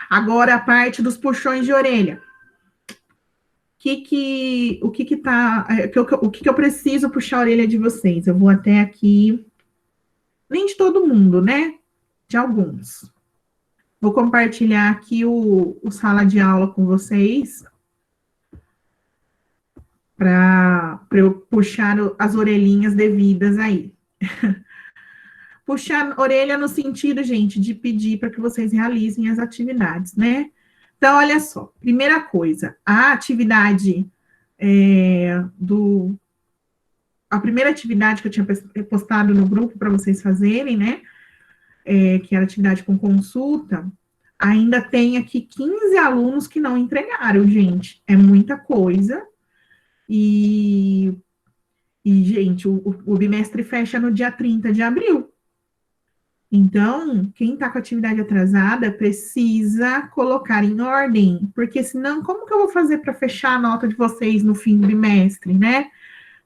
Agora a parte dos puxões de orelha. O que eu preciso puxar a orelha de vocês? Eu vou até aqui, nem de todo mundo, né? De alguns. Vou compartilhar aqui o sala de aula com vocês para eu puxar as orelhinhas devidas aí. Puxar a orelha no sentido, gente, de pedir para que vocês realizem as atividades, né? Então, olha só, primeira coisa, a atividade a primeira atividade que eu tinha postado no grupo para vocês fazerem, né? Que era atividade com consulta, ainda tem aqui 15 alunos que não entregaram, gente. É muita coisa. Gente, o bimestre fecha no dia 30 de abril. Então, quem está com a atividade atrasada precisa colocar em ordem, porque senão, como que eu vou fazer para fechar a nota de vocês no fim do bimestre, né?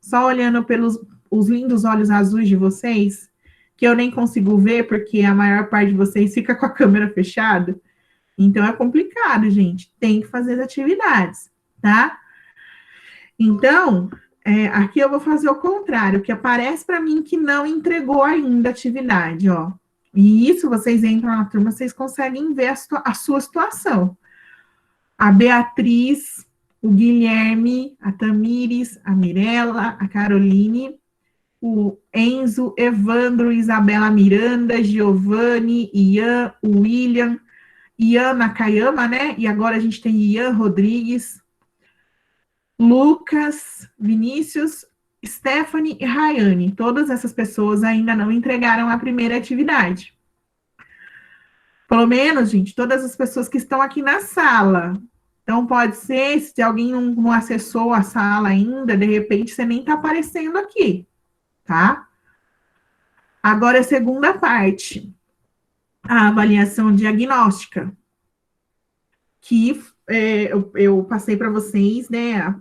Só olhando pelos os lindos olhos azuis de vocês, que eu nem consigo ver, porque a maior parte de vocês fica com a câmera fechada. Então, é complicado, gente. Tem que fazer as atividades, tá? Então, aqui eu vou fazer o contrário, que aparece para mim que não entregou ainda a atividade, ó. E isso, vocês entram na turma, vocês conseguem ver a sua situação. A Beatriz, o Guilherme, a Tamires, a Mirella, a Caroline, o Enzo, Evandro, Isabela Miranda, Giovanni, Ian, o William, Ian Nakayama, né? E agora a gente tem Ian Rodrigues, Lucas, Vinícius, Stephanie e Rayane. Todas essas pessoas ainda não entregaram a primeira atividade. Pelo menos, gente, todas as pessoas que estão aqui na sala. Então, pode ser, se alguém não acessou a sala ainda, de repente você nem está aparecendo aqui, tá? Agora, a segunda parte, a avaliação diagnóstica, que eu passei para vocês, né?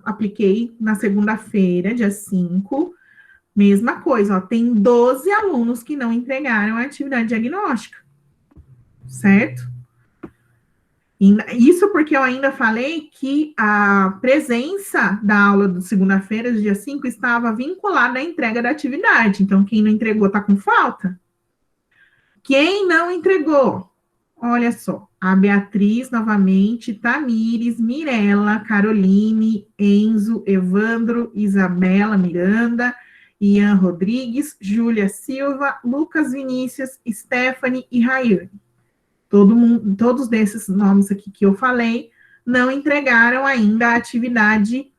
Apliquei na segunda-feira, dia 5. Mesma coisa, ó, tem 12 alunos que não entregaram a atividade diagnóstica, certo? Isso porque eu ainda falei que a presença da aula de segunda-feira, dia 5, estava vinculada à entrega da atividade. Então, quem não entregou está com falta? Quem não entregou? Olha só, a Beatriz, novamente, Tamires, Mirella, Caroline, Enzo, Evandro, Isabela Miranda, Ian Rodrigues, Júlia Silva, Lucas Vinícius, Stephanie e Rayane. Todos desses nomes aqui que eu falei não entregaram ainda a atividade,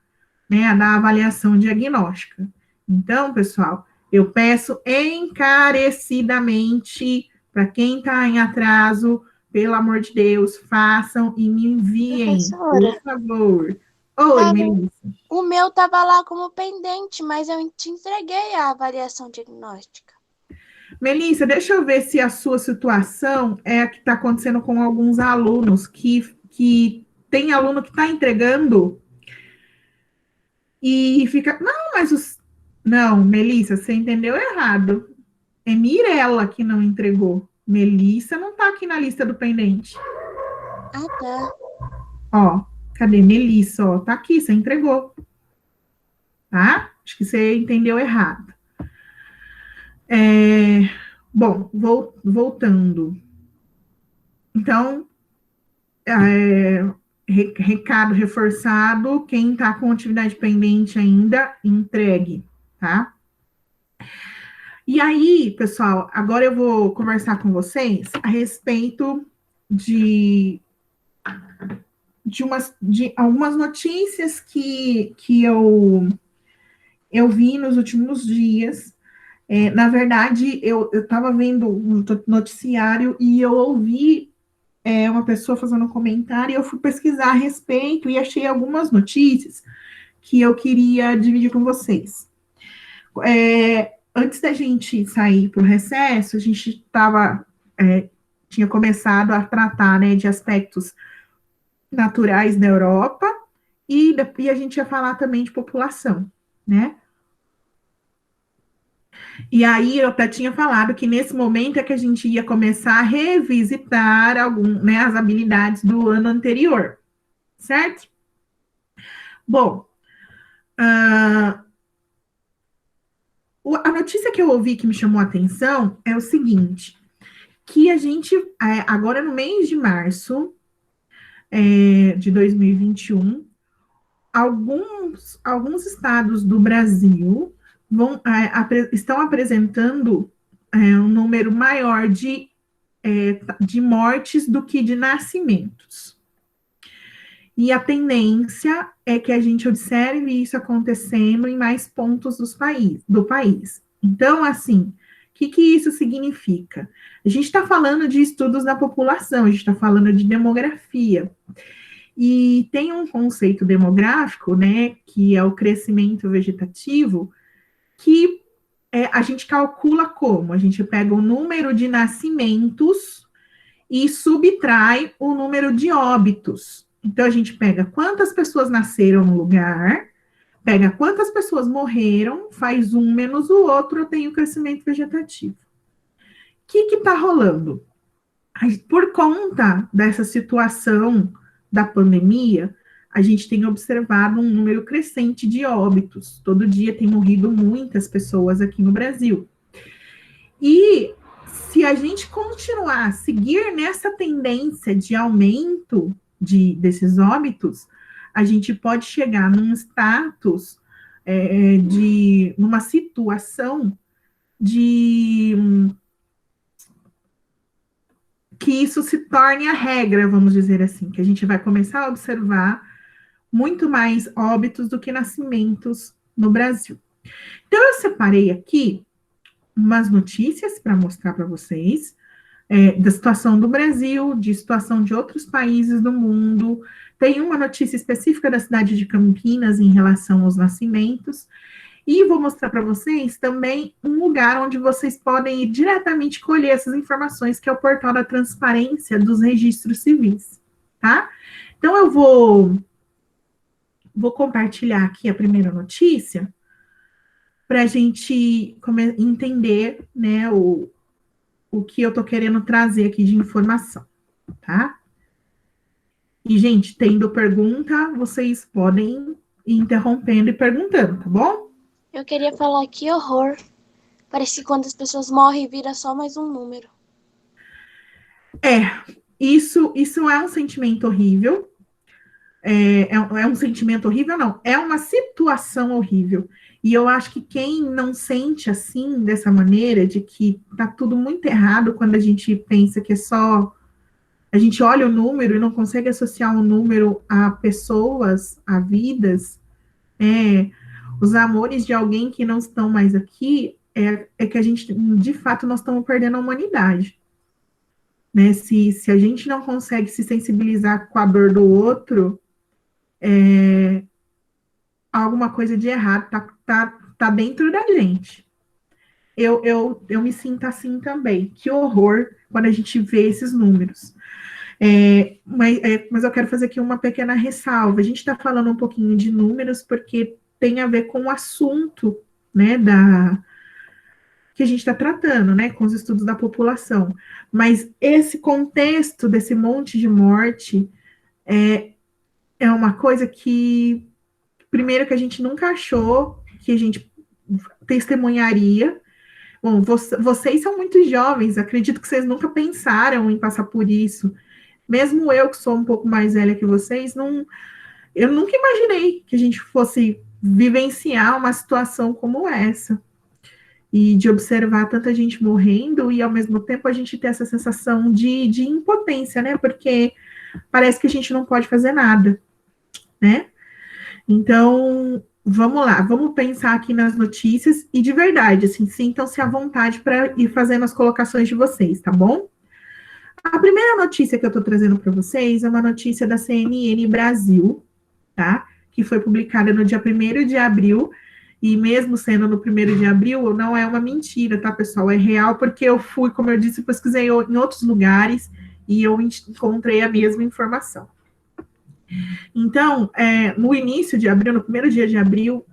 né, da avaliação diagnóstica. Então, pessoal, eu peço encarecidamente para quem está em atraso, pelo amor de Deus, façam e me enviem, por Professora, favor. Oi, tá no- Melissa. o meu tava lá como pendente, mas eu te entreguei a avaliação diagnóstica. Melissa, deixa eu ver se a sua situação é a que está acontecendo com alguns alunos, que tem aluno que está entregando e fica. Não, mas os. Não, Melissa, você entendeu errado. É Mirella que não entregou. Melissa não está aqui na lista do pendente. Ah, tá. Ó, cadê Melissa? Ó, tá aqui, você entregou. Tá? Acho que você entendeu errado. Bom, voltando. Então, recado reforçado, quem está com atividade pendente ainda, entregue, tá? E aí, pessoal, agora eu vou conversar com vocês a respeito de algumas notícias que eu vi nos últimos dias. Na verdade, eu estava vendo um noticiário e eu ouvi uma pessoa fazendo um comentário e eu fui pesquisar a respeito e achei algumas notícias que eu queria dividir com vocês. Antes da gente sair para o recesso, a gente tinha começado a tratar, né, de aspectos naturais da Europa e a gente ia falar também de população, né? E aí eu até tinha falado que nesse momento é que a gente ia começar a revisitar né, as habilidades do ano anterior, certo? Bom, a notícia que eu ouvi que me chamou a atenção é o seguinte, que a gente, agora no mês de março de 2021, alguns estados do Brasil estão apresentando um número maior de mortes do que de nascimentos. E a tendência é que a gente observe isso acontecendo em mais pontos do país. Então, assim, o que isso significa? A gente está falando de estudos da população, a gente está falando de demografia. E tem um conceito demográfico, né, que é o crescimento vegetativo, que a gente calcula como? A gente pega o número de nascimentos e subtrai o número de óbitos. Então, a gente pega quantas pessoas nasceram no lugar, pega quantas pessoas morreram, faz um menos o outro, eu tenho crescimento vegetativo. O que está rolando? Por conta dessa situação da pandemia, a gente tem observado um número crescente de óbitos. Todo dia tem morrido muitas pessoas aqui no Brasil. E se a gente continuar a seguir nessa tendência de aumento desses óbitos, a gente pode chegar num status, numa situação de que isso se torne a regra, vamos dizer assim, que a gente vai começar a observar muito mais óbitos do que nascimentos no Brasil. Então, eu separei aqui umas notícias para mostrar para vocês da situação do Brasil, de situação de outros países do mundo. Tem uma notícia específica da cidade de Campinas em relação aos nascimentos. E vou mostrar para vocês também um lugar onde vocês podem ir diretamente colher essas informações, que é o portal da transparência dos registros civis, tá? Então, eu vou compartilhar aqui a primeira notícia para a gente entender, né, o que eu estou querendo trazer aqui de informação, tá? E, gente, tendo pergunta, vocês podem ir interrompendo e perguntando, tá bom? Eu queria falar que horror. Parece que quando as pessoas morrem, vira só mais um número. Isso é um sentimento horrível. É um sentimento horrível, não. É uma situação horrível. E eu acho que quem não sente assim, dessa maneira, de que tá tudo muito errado quando a gente pensa que é só. A gente olha o número e não consegue associar o número a pessoas, a vidas, os amores de alguém que não estão mais aqui, é que a gente, de fato, nós estamos perdendo a humanidade. Né? Se a gente não consegue se sensibilizar com a dor do outro, alguma coisa de errado tá dentro da gente. Eu me sinto assim também. Que horror quando a gente vê esses números. Mas eu quero fazer aqui uma pequena ressalva. A gente está falando um pouquinho de números porque tem a ver com o assunto, né, que a gente está tratando, né, com os estudos da população. Mas esse contexto desse monte de morte é uma coisa que, primeiro, que a gente nunca achou que a gente testemunharia. Bom, vocês são muito jovens, acredito que vocês nunca pensaram em passar por isso. Mesmo eu, que sou um pouco mais velha que vocês, eu nunca imaginei que a gente fosse vivenciar uma situação como essa. E de observar tanta gente morrendo e, ao mesmo tempo, a gente ter essa sensação de impotência, né? Porque parece que a gente não pode fazer nada, né? Então, vamos lá, vamos pensar aqui nas notícias e, de verdade, assim, sintam-se à vontade para ir fazendo as colocações de vocês, tá bom? A primeira notícia que eu estou trazendo para vocês é uma notícia da CNN Brasil, tá? Que foi publicada no dia 1º de abril, e mesmo sendo no 1º de abril, não é uma mentira, tá, pessoal? É real, porque eu fui, como eu disse, pesquisei em outros lugares e eu encontrei a mesma informação. Então, no início de abril, no primeiro dia de abril,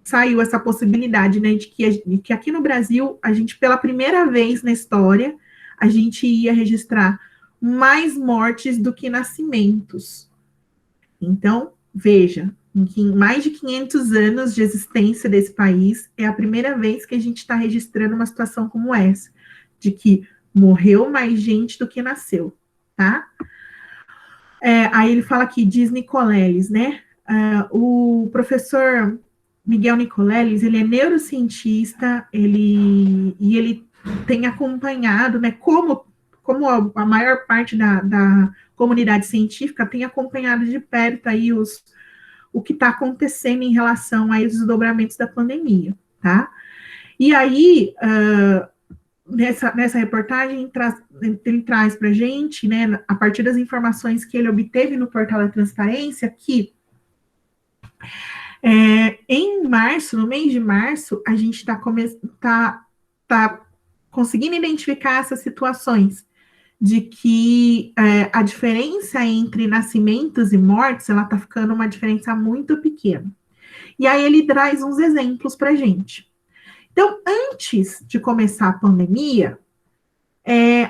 saiu essa possibilidade, né, de que aqui no Brasil, a gente, pela primeira vez na história, a gente ia registrar mais mortes do que nascimentos. Então, veja, em mais de 500 anos de existência desse país, é a primeira vez que a gente está registrando uma situação como essa, de que morreu mais gente do que nasceu, tá? Aí ele fala aqui, diz Nicoleles, né? O professor Miguel Nicoleles, ele é neurocientista, ele tem acompanhado, né, como a maior parte da comunidade científica tem acompanhado de perto aí o que está acontecendo em relação aos desdobramentos da pandemia, tá? E aí, nessa reportagem, ele traz para a gente, né, a partir das informações que ele obteve no portal da Transparência, que em março, no mês de março, a gente tá conseguindo identificar essas situações de que a diferença entre nascimentos e mortes, ela está ficando uma diferença muito pequena. E aí ele traz uns exemplos para a gente. Então, antes de começar a pandemia,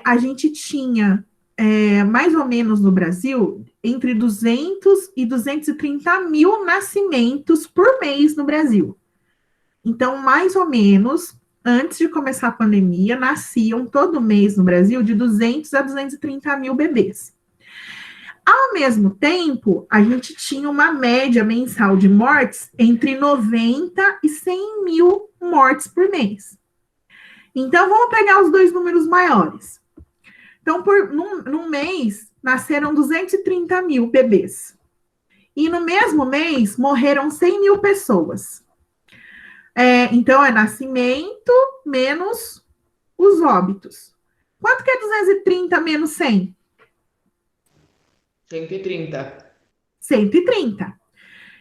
a gente tinha, mais ou menos no Brasil, entre 200 e 230 mil nascimentos por mês no Brasil. Então, mais ou menos, antes de começar a pandemia, nasciam todo mês no Brasil de 200 a 230 mil bebês. Ao mesmo tempo, a gente tinha uma média mensal de mortes entre 90 e 100 mil mortes por mês. Então, vamos pegar os dois números maiores. Então, num mês, nasceram 230 mil bebês. E no mesmo mês, morreram 100 mil pessoas. Então, é nascimento menos os óbitos. Quanto que é 230 menos 100? 130. 130.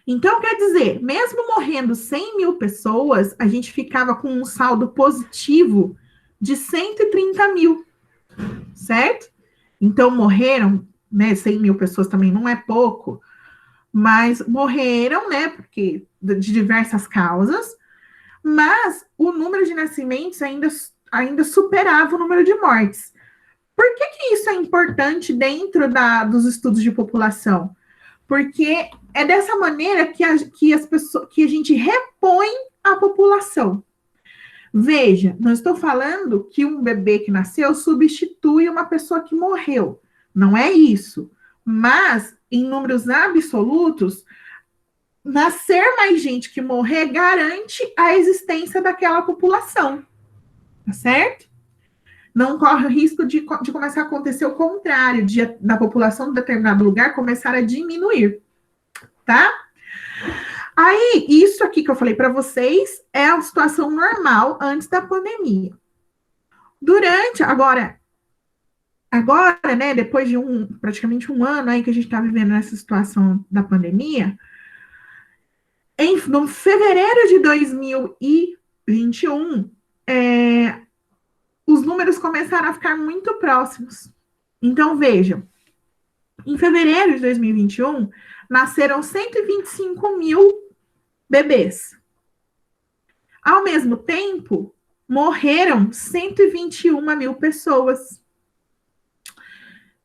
Então, quer dizer, mesmo morrendo 100 mil pessoas, a gente ficava com um saldo positivo de 130 mil, certo? Então, morreram, né, 100 mil pessoas também não é pouco, mas morreram, né, porque de diversas causas, mas o número de nascimentos ainda superava o número de mortes. Por que isso é importante dentro dos estudos de população? Porque é dessa maneira que a gente repõe a população. Veja, não estou falando que um bebê que nasceu substitui uma pessoa que morreu. Não é isso. Mas, em números absolutos, nascer mais gente que morrer garante a existência daquela população. Tá certo? Não corre o risco de começar a acontecer o contrário, da população de determinado lugar começar a diminuir. Tá? Aí, isso aqui que eu falei para vocês é a situação normal antes da pandemia. Agora, né, depois de praticamente um ano aí que a gente está vivendo nessa situação da pandemia, no fevereiro de 2021, os números começaram a ficar muito próximos. Então, vejam, em fevereiro de 2021, nasceram 125 mil bebês. Ao mesmo tempo, morreram 121 mil pessoas. O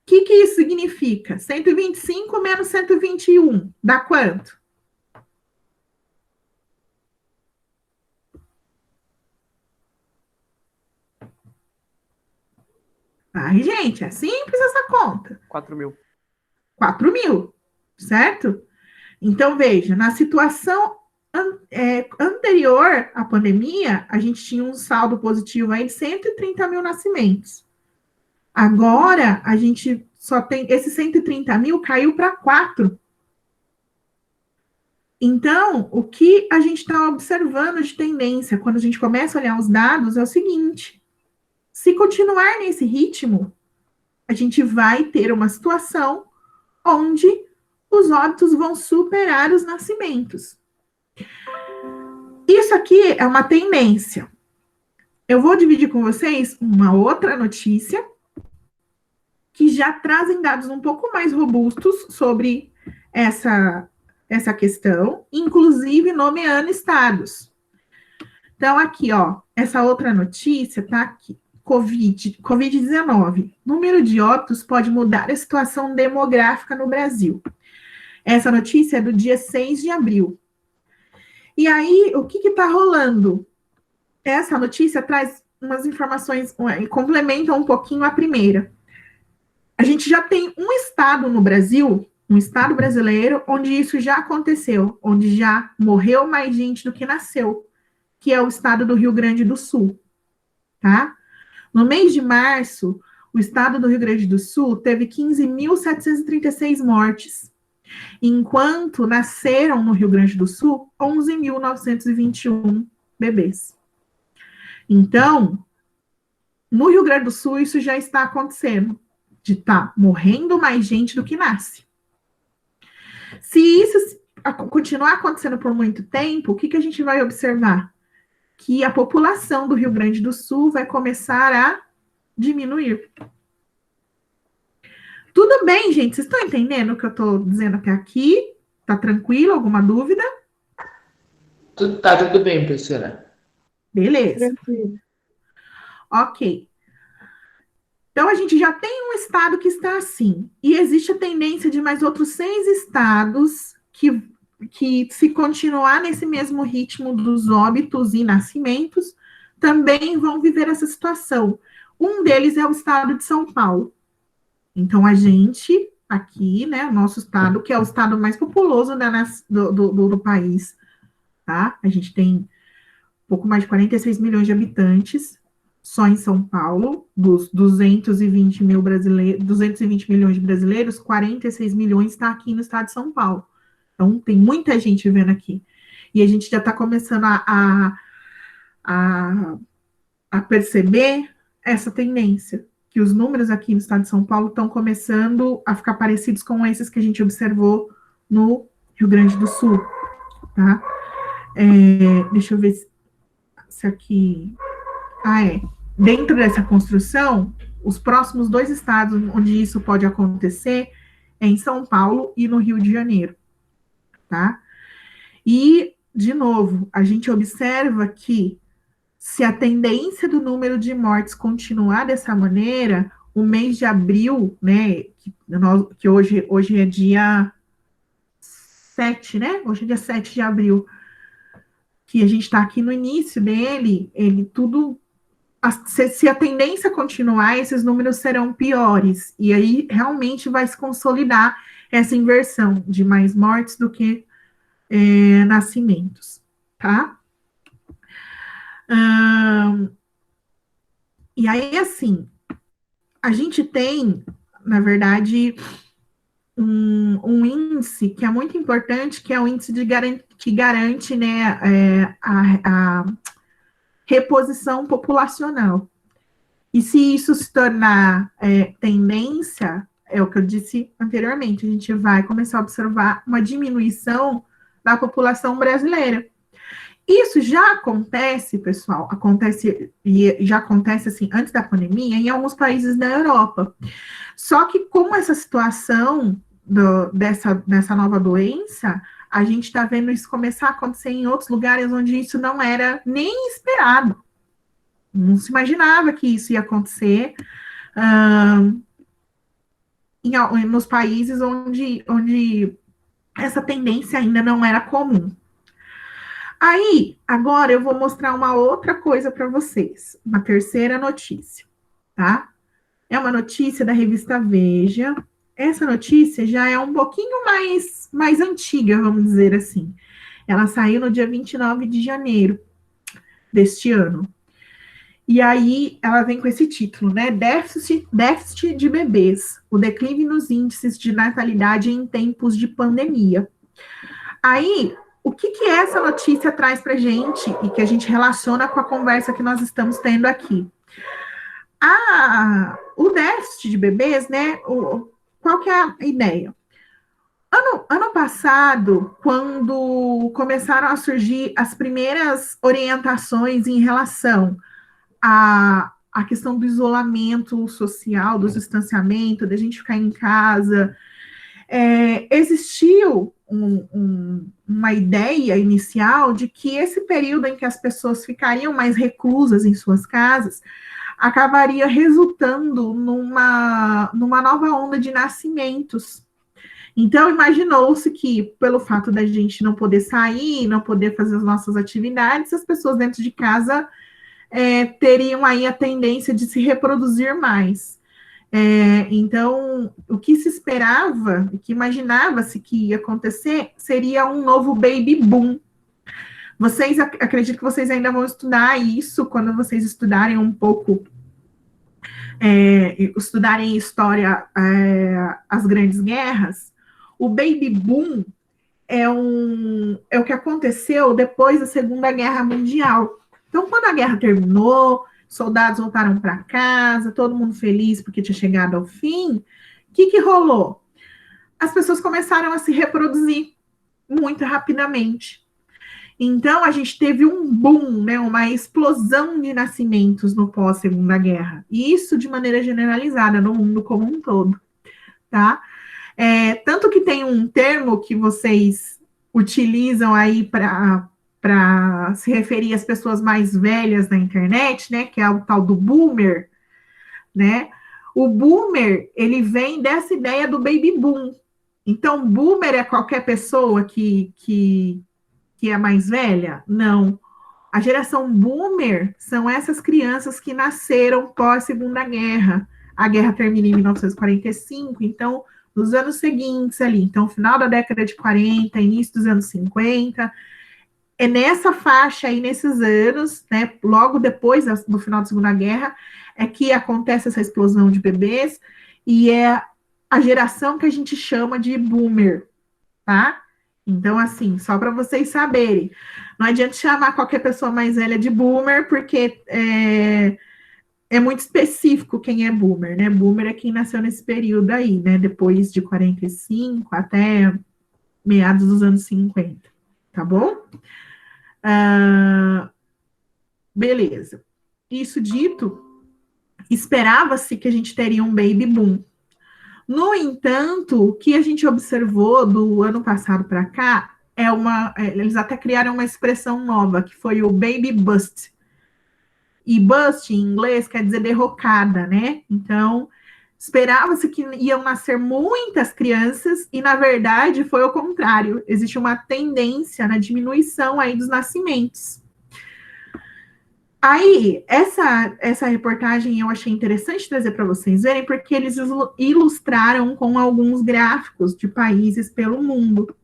que isso significa? 125 menos 121, dá quanto? Ai, gente, é simples essa conta. 4 mil. 4 mil, certo? Então, veja, na situação anterior à pandemia, a gente tinha um saldo positivo aí de 130 mil nascimentos. Agora, a gente só tem, esses 130 mil caiu para 4. Então, o que a gente está observando de tendência, quando a gente começa a olhar os dados, é o seguinte: se continuar nesse ritmo, a gente vai ter uma situação onde os óbitos vão superar os nascimentos. Isso aqui é uma tendência. Eu vou dividir com vocês uma outra notícia que já trazem dados um pouco mais robustos sobre essa essa questão, inclusive nomeando estados. Então, aqui, ó, essa outra notícia tá aqui. Covid-19. Número de óbitos pode mudar a situação demográfica no Brasil. Essa notícia é do dia 6 de abril. E aí, o que está rolando? Essa notícia traz umas informações, complementa um pouquinho a primeira. A gente já tem um estado no Brasil, um estado brasileiro, onde isso já aconteceu, onde já morreu mais gente do que nasceu, que é o estado do Rio Grande do Sul, tá? No mês de março, o estado do Rio Grande do Sul teve 15.736 mortes, enquanto nasceram no Rio Grande do Sul 11.921 bebês. Então, no Rio Grande do Sul, isso já está acontecendo, de estar morrendo mais gente do que nasce. Se isso continuar acontecendo por muito tempo, o que a gente vai observar? Que a população do Rio Grande do Sul vai começar a diminuir. Tudo bem, gente? Vocês estão entendendo o que eu estou dizendo até aqui? Tá tranquilo? Alguma dúvida? Tá tudo bem, professora. Beleza. Tranquilo. Ok. Então, a gente já tem um estado que está assim. E existe a tendência de mais outros 6 estados que, se continuar nesse mesmo ritmo dos óbitos e nascimentos, também vão viver essa situação. Um deles é o estado de São Paulo. Então, a gente, aqui, né, o nosso estado, que é o estado mais populoso do país, tá? A gente tem pouco mais de 46 milhões de habitantes, só em São Paulo, dos 220 milhões de brasileiros, 46 milhões está aqui no estado de São Paulo. Então, tem muita gente vivendo aqui. E a gente já está começando a perceber essa tendência, que os números aqui no estado de São Paulo estão começando a ficar parecidos com esses que a gente observou no Rio Grande do Sul, tá? Deixa eu ver se aqui... Dentro dessa construção, os próximos 2 estados onde isso pode acontecer é em São Paulo e no Rio de Janeiro, tá? E, de novo, a gente observa que se a tendência do número de mortes continuar dessa maneira, o mês de abril, né, que hoje é dia 7, né? Hoje é dia 7 de abril, que a gente está aqui no início dele, se a tendência continuar, esses números serão piores, e aí realmente vai se consolidar essa inversão de mais mortes do que nascimentos, tá? E aí, assim, a gente tem, na verdade, um índice que é muito importante, que é o índice que garante, né, a reposição populacional. E se isso se tornar tendência, é o que eu disse anteriormente, a gente vai começar a observar uma diminuição da população brasileira. Isso já acontece, pessoal, já acontece assim, antes da pandemia, em alguns países da Europa. Só que com essa situação dessa nova doença, a gente está vendo isso começar a acontecer em outros lugares onde isso não era nem esperado. Não se imaginava que isso ia acontecer nos países onde essa tendência ainda não era comum. Aí, agora eu vou mostrar uma outra coisa para vocês, uma terceira notícia, tá? É uma notícia da revista Veja. Essa notícia já é um pouquinho mais antiga, vamos dizer assim. Ela saiu no dia 29 de janeiro deste ano. E aí ela vem com esse título, né? Déficit de bebês, o declínio nos índices de natalidade em tempos de pandemia. Aí, o que essa notícia traz para a gente e que a gente relaciona com a conversa que nós estamos tendo aqui? O déficit de bebês, né? Qual que é a ideia? Ano passado, quando começaram a surgir as primeiras orientações em relação a questão do isolamento social, do distanciamento, da gente ficar em casa, existiu uma ideia inicial de que esse período em que as pessoas ficariam mais reclusas em suas casas acabaria resultando numa nova onda de nascimentos. Então, imaginou-se que, pelo fato da gente não poder sair, não poder fazer as nossas atividades, as pessoas dentro de casa teriam aí a tendência de se reproduzir mais. Então, o que se esperava, o que imaginava-se que ia acontecer, seria um novo baby boom. Acredito que vocês ainda vão estudar isso quando vocês estudarem um pouco, estudarem história, as grandes guerras. O baby boom é o que aconteceu depois da Segunda Guerra Mundial. Então, quando a guerra terminou, soldados voltaram para casa, todo mundo feliz porque tinha chegado ao fim, o que rolou? As pessoas começaram a se reproduzir muito rapidamente. Então, a gente teve um boom, né, uma explosão de nascimentos no pós-Segunda Guerra. E isso de maneira generalizada no mundo como um todo, tá? Tanto que tem um termo que vocês utilizam aí para se referir às pessoas mais velhas na internet, né, que é o tal do boomer, né? O boomer, ele vem dessa ideia do baby boom. Então, boomer é qualquer pessoa que é mais velha? Não. A geração boomer são essas crianças que nasceram pós-Segunda Guerra. A guerra termina em 1945, então, nos anos seguintes ali, então, final da década de 40, início dos anos 50, é nessa faixa aí, nesses anos, né, logo depois do final da Segunda Guerra, é que acontece essa explosão de bebês, e é a geração que a gente chama de boomer, tá? Então, assim, só para vocês saberem, não adianta chamar qualquer pessoa mais velha de boomer, porque é muito específico quem é boomer, né? Boomer é quem nasceu nesse período aí, né? Depois de 45 até meados dos anos 50, tá bom? Beleza. Isso dito, esperava-se que a gente teria um baby boom. No entanto, o que a gente observou do ano passado para cá eles até criaram uma expressão nova, que foi o baby bust. E bust, em inglês, quer dizer derrocada, né? Então, esperava-se que iam nascer muitas crianças, e, na verdade, foi o contrário. Existe uma tendência na diminuição aí dos nascimentos. Aí, essa reportagem eu achei interessante trazer para vocês verem, porque eles ilustraram com alguns gráficos de países pelo mundo.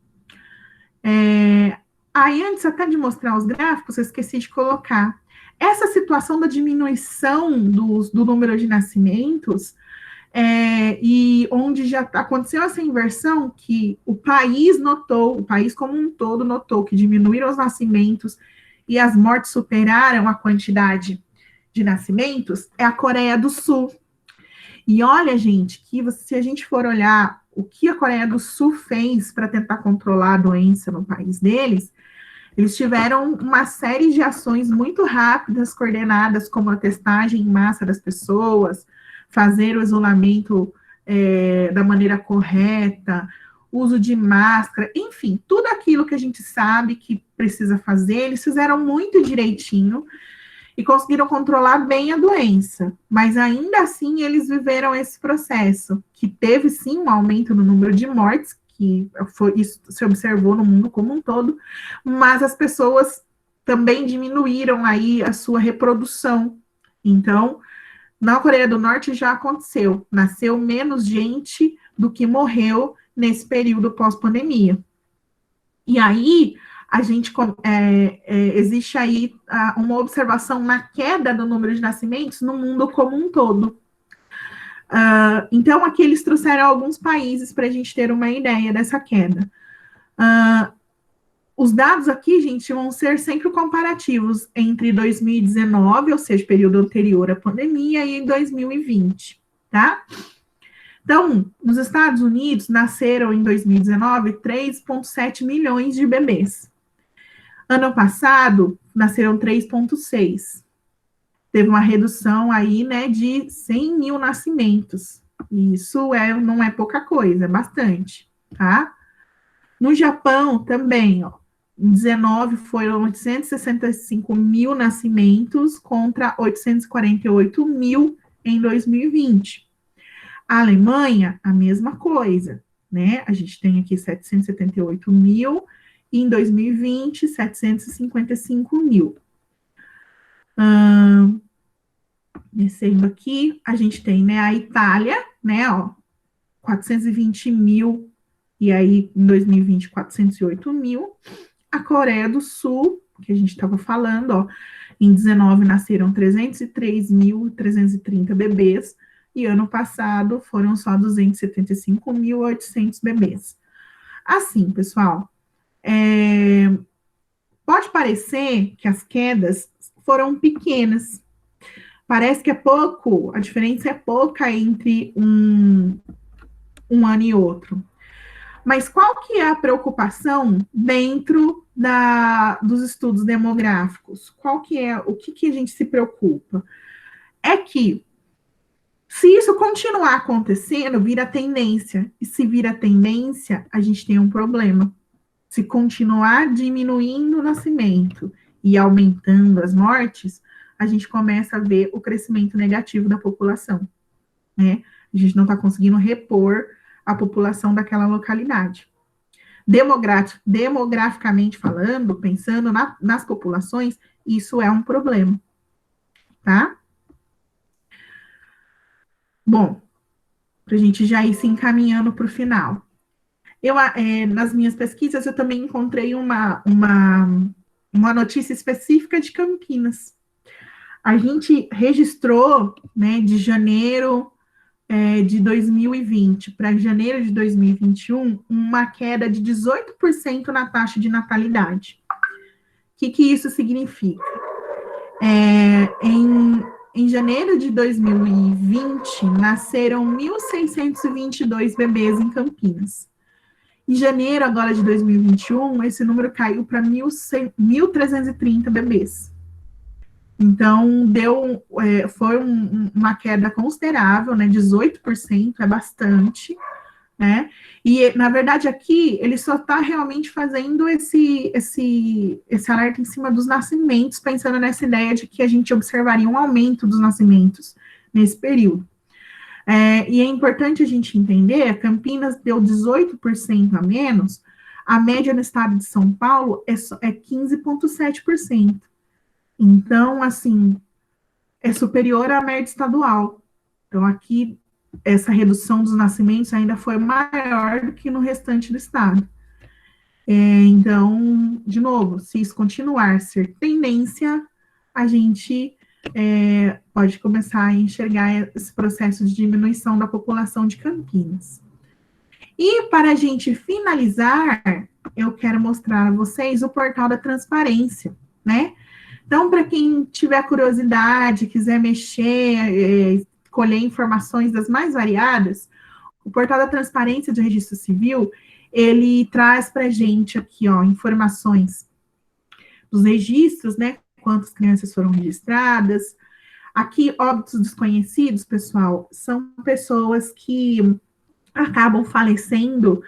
Aí, antes até de mostrar os gráficos, eu esqueci de colocar. Essa situação da diminuição do número de nascimentos, e onde já aconteceu essa inversão, que o país como um todo notou que diminuíram os nascimentos e as mortes superaram a quantidade de nascimentos, é a Coreia do Sul. E olha, gente, que se a gente for olhar o que a Coreia do Sul fez para tentar controlar a doença no país deles, eles tiveram uma série de ações muito rápidas, coordenadas, como a testagem em massa das pessoas, fazer o isolamento da maneira correta, uso de máscara, enfim, tudo aquilo que a gente sabe que precisa fazer, eles fizeram muito direitinho e conseguiram controlar bem a doença, mas ainda assim eles viveram esse processo, que teve sim um aumento no número de mortes, que isso se observou no mundo como um todo, mas as pessoas também diminuíram aí a sua reprodução. Então, na Coreia do Norte já aconteceu, nasceu menos gente do que morreu nesse período pós-pandemia. E aí, existe aí uma observação na queda do número de nascimentos no mundo como um todo. Então, aqui eles trouxeram alguns países para a gente ter uma ideia dessa queda. Os dados aqui, gente, vão ser sempre comparativos entre 2019, ou seja, período anterior à pandemia, e 2020, tá? Então, nos Estados Unidos, nasceram em 2019 3,7 milhões de bebês. Ano passado, nasceram 3,6. Teve uma redução aí, né, de 100 mil nascimentos. E isso não é pouca coisa, é bastante. tá? No Japão também, ó, em 19 foram 865 mil nascimentos contra 848 mil em 2020. A Alemanha, a mesma coisa, né? A gente tem aqui 778 mil e em 2020, 755 mil. Descendo aqui, a gente tem, né, a Itália, né, ó, 420 mil, e aí em 2020, 408 mil. A Coreia do Sul, que a gente estava falando, ó, em 19 nasceram 303.330 bebês, e ano passado foram só 275.800 bebês. Assim, pessoal, pode parecer que as quedas foram pequenas, parece que é pouco, a diferença é pouca entre um ano e outro. Mas qual que é a preocupação dentro dos estudos demográficos? Qual que é, o que a gente se preocupa? É que, se isso continuar acontecendo, vira tendência. E se vira tendência, a gente tem um problema. Se continuar diminuindo o nascimento e aumentando as mortes, a gente começa a ver o crescimento negativo da população, né? A gente não está conseguindo repor a população daquela localidade. Demograficamente falando, pensando nas populações, isso é um problema, tá? Bom, para a gente já ir se encaminhando para o final. Nas minhas pesquisas, eu também encontrei uma notícia específica de Campinas. A gente registrou, né, de janeiro de 2020 para janeiro de 2021, uma queda de 18% na taxa de natalidade. O que isso significa? Em janeiro de 2020, nasceram 1.622 bebês em Campinas. Em janeiro agora de 2021, esse número caiu para 1.330 bebês. Então, foi uma queda considerável, né? 18% é bastante, né? E, na verdade, aqui, ele só está realmente fazendo esse alerta em cima dos nascimentos, pensando nessa ideia de que a gente observaria um aumento dos nascimentos nesse período. E é importante a gente entender, a Campinas deu 18% a menos, a média no estado de São Paulo é 15,7%. Então, assim, é superior à média estadual. Então, aqui, essa redução dos nascimentos ainda foi maior do que no restante do estado. Então, de novo, se isso continuar a ser tendência, a gente pode começar a enxergar esse processo de diminuição da população de Campinas. E, para a gente finalizar, eu quero mostrar a vocês o portal da transparência, né? Então, para quem tiver curiosidade, quiser mexer, colher informações das mais variadas, o portal da transparência do Registro Civil, ele traz para a gente aqui, ó, informações dos registros, né? Quantas crianças foram registradas. Aqui, óbitos desconhecidos, pessoal, são pessoas que acabam falecendo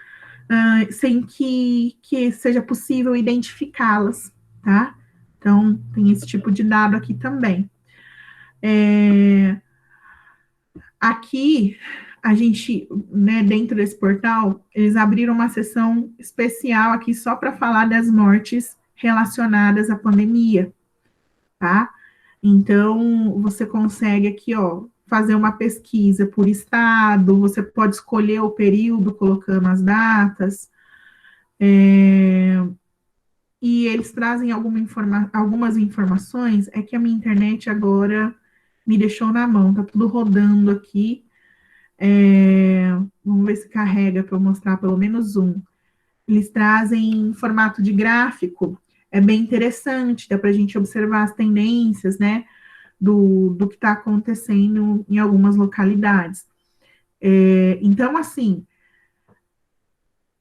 sem que seja possível identificá-las, tá? Então, tem esse tipo de dado aqui também. Aqui, a gente, né, dentro desse portal, eles abriram uma seção especial aqui só para falar das mortes relacionadas à pandemia, tá? Então, você consegue aqui, ó, fazer uma pesquisa por estado, você pode escolher o período colocando as datas, e eles trazem algumas informações, é que a minha internet agora me deixou na mão, tá tudo rodando aqui. Vamos ver se carrega para eu mostrar pelo menos um. Eles trazem em formato de gráfico, é bem interessante, dá para a gente observar as tendências, né, do que está acontecendo em algumas localidades. Então, assim,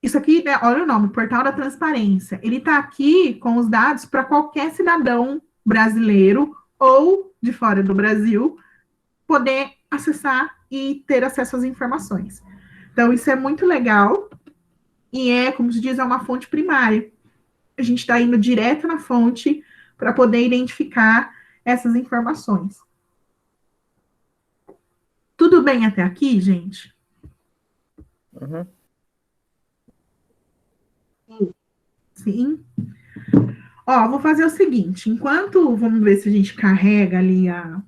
isso aqui, né, olha o nome, Portal da Transparência. Ele está aqui com os dados para qualquer cidadão brasileiro ou de fora do Brasil poder acessar e ter acesso às informações. Então, isso é muito legal. e como se diz, é uma fonte primária. A gente está indo direto na fonte para poder identificar essas informações. Tudo bem até aqui, gente? Uhum. Sim. Ó, vou fazer o seguinte, enquanto, vamos ver se a gente carrega ali a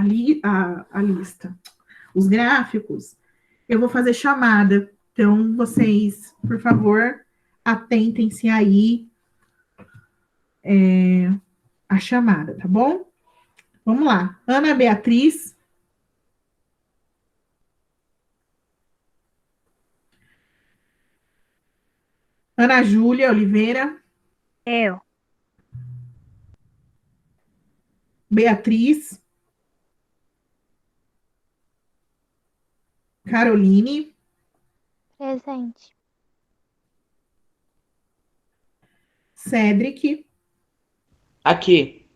lista, os gráficos, eu vou fazer chamada. Então, vocês, por favor, atentem-se aí a chamada, tá bom? Vamos lá. Ana Beatriz. Ana Júlia Oliveira. Eu. Beatriz. Caroline. Presente. Cédric. Aqui.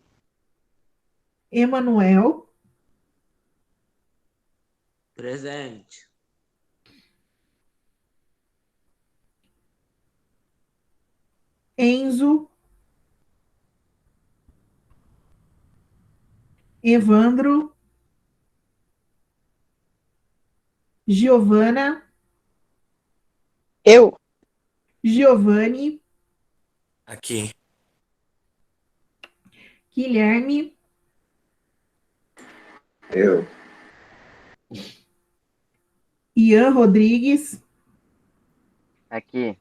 Emanuel. Presente. Enzo. Evandro. Giovana. Eu. Giovanni. Aqui. Guilherme. Eu. Ian Rodrigues. Aqui.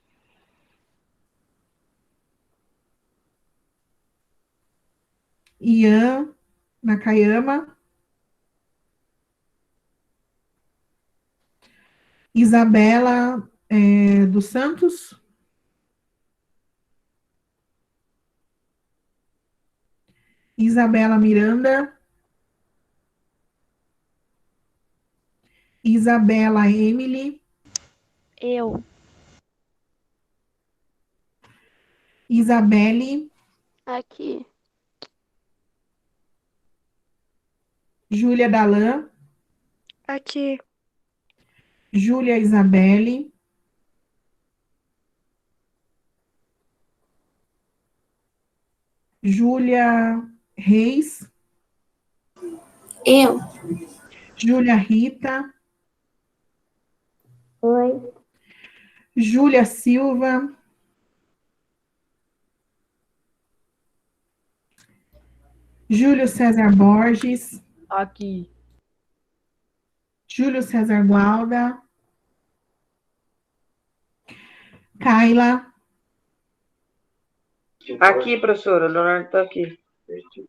Ian Nakayama. Isabela dos Santos. Isabela Miranda. Isabela Emily. Eu. Isabelle. Aqui. Júlia Dalan. Aqui. Júlia Isabelle. Júlia Reis. Eu. Júlia Rita. Oi. Júlia Silva. Júlio César Borges. Aqui. Júlio César Gualda. Kaila. Aqui, professora. O Leonardo tá aqui.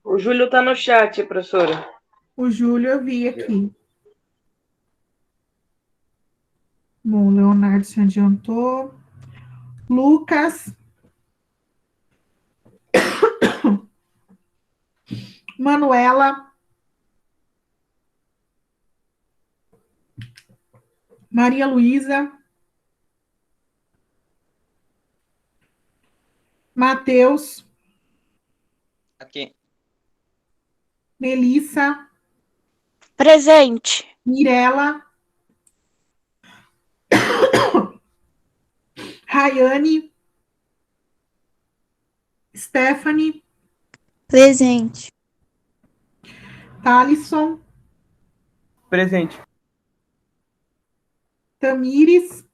O Júlio tá no chat, professora. O Júlio eu vi aqui. Bom, o Leonardo se adiantou. Lucas. Manuela. Maria Luísa. Matheus. Aqui. Melissa. Presente. Mirela. Rayane. Stephanie. Presente. Thalisson. Presente. Tamires.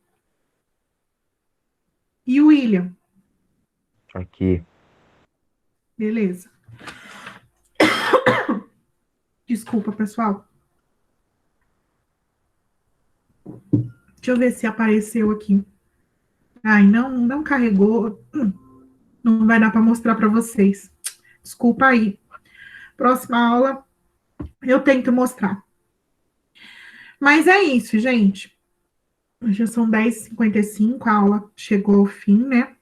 E o William. Aqui. Beleza. Desculpa, pessoal. Deixa eu ver se apareceu aqui. Ai, não carregou. Não vai dar para mostrar para vocês. Desculpa aí. Próxima aula eu tento mostrar. Mas é isso, gente. Já são 10h55, a aula chegou ao fim, né?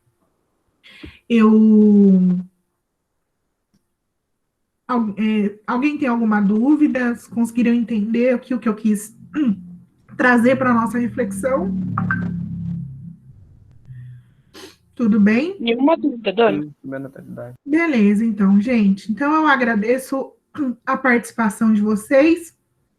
Alguém tem alguma dúvida? Conseguiram entender o que eu quis trazer para a nossa reflexão? Tudo bem? Nenhuma dúvida, Dani. Beleza, então, gente. Então, eu agradeço a participação de vocês.